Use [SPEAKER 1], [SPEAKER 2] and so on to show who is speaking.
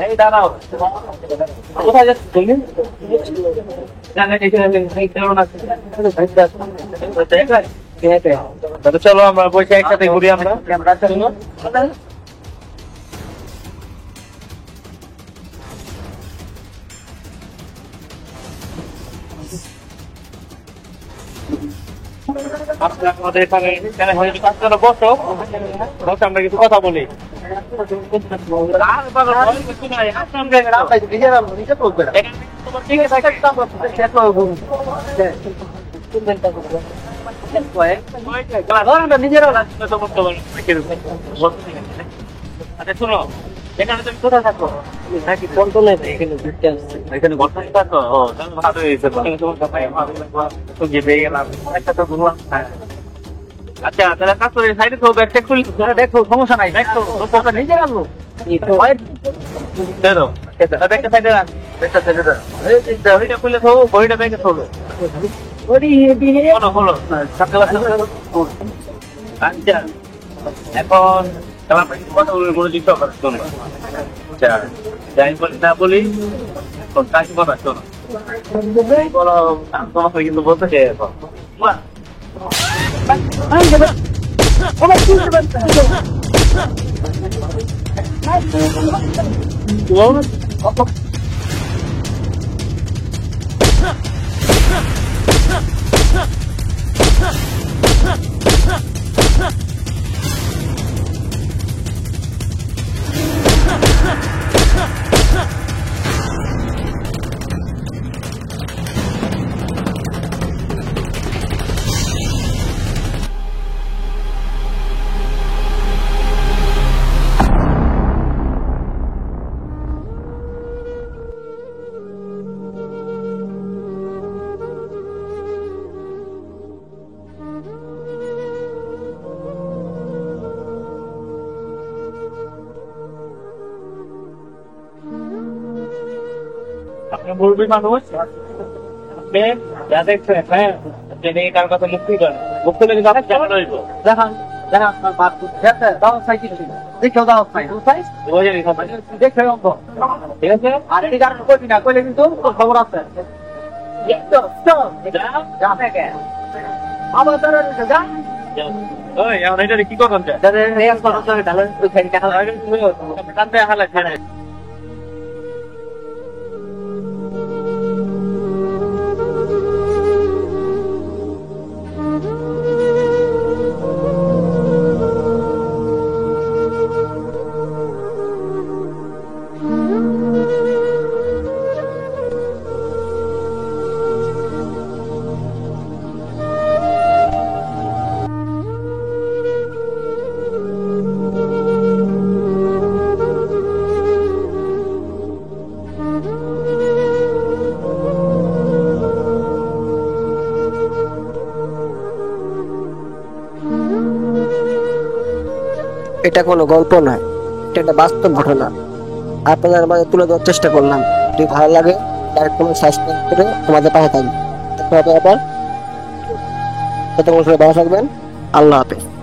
[SPEAKER 1] এই দাঁড়াও, কোথায় যাচ্ছ তুমি? জানেন এখানে এই কারণ আছে। তাহলে চলো আমরা বসে একসাথে ঘুরি আমরা। ক্যামেরা চালানো। আপনারা আমাদের এখানে বসো, বসে আমরা কিছু কথা বলি। আচ্ছা শোনো, এখানে তুমি কোথায় থাকো? নাকি বন্ধনে এখানে ঘুরতে আসছি। এখানে বন্ধনে থাকো? ও তাহলে ভালো হয়েছে। তো গিয়ে পেয়ে গেলাম একটা তো ঘুরলাম। আচ্ছা তাহলে কাজ করে সাইডে তো ব্যাগ চেক করলি, দেখো সমস্যা নাই, দেখো তোর নিজে রাখবো। ব্যাগটা সাইডে রাখ, ব্যাগটা সাইডে রাখ। বইটা খুলে থাকো, বইটা ব্যাগে থাকো। আচ্ছা এখন কথা বলবো, কোনো দিক আচ্ছা যাই বলি না বলি কাজ কথা শোনো বলো, তোমাকে কিন্তু বলতে চাই এখন মুরব্বী মানুষ আপনি যা দেখছেন, হ্যাঁ কার কথা মুক্তি করেন, মুক্তি লেগে যাবে কেমন হইব দেখান দেখান আপনার বাদ দাও সাইকেল দেখেও দাও দেখে ঠিক আছে। আর এই কারণ করবি না, করলে কিন্তু তোর খবর আছে। কি করবেন
[SPEAKER 2] এটা কোনো গল্প নয়, এটা একটা বাস্তব ঘটনা আপনাদের মাঝে তুলে ধরার চেষ্টা করলাম। যদি ভালো লাগে লাইক কমেন্ট সাবস্ক্রাইব করে তোমাদের পাশে থাকবেন। দেখা হবে আবার, ততক্ষণ সবাই ভালো থাকবেন। আল্লাহ হাফেজ।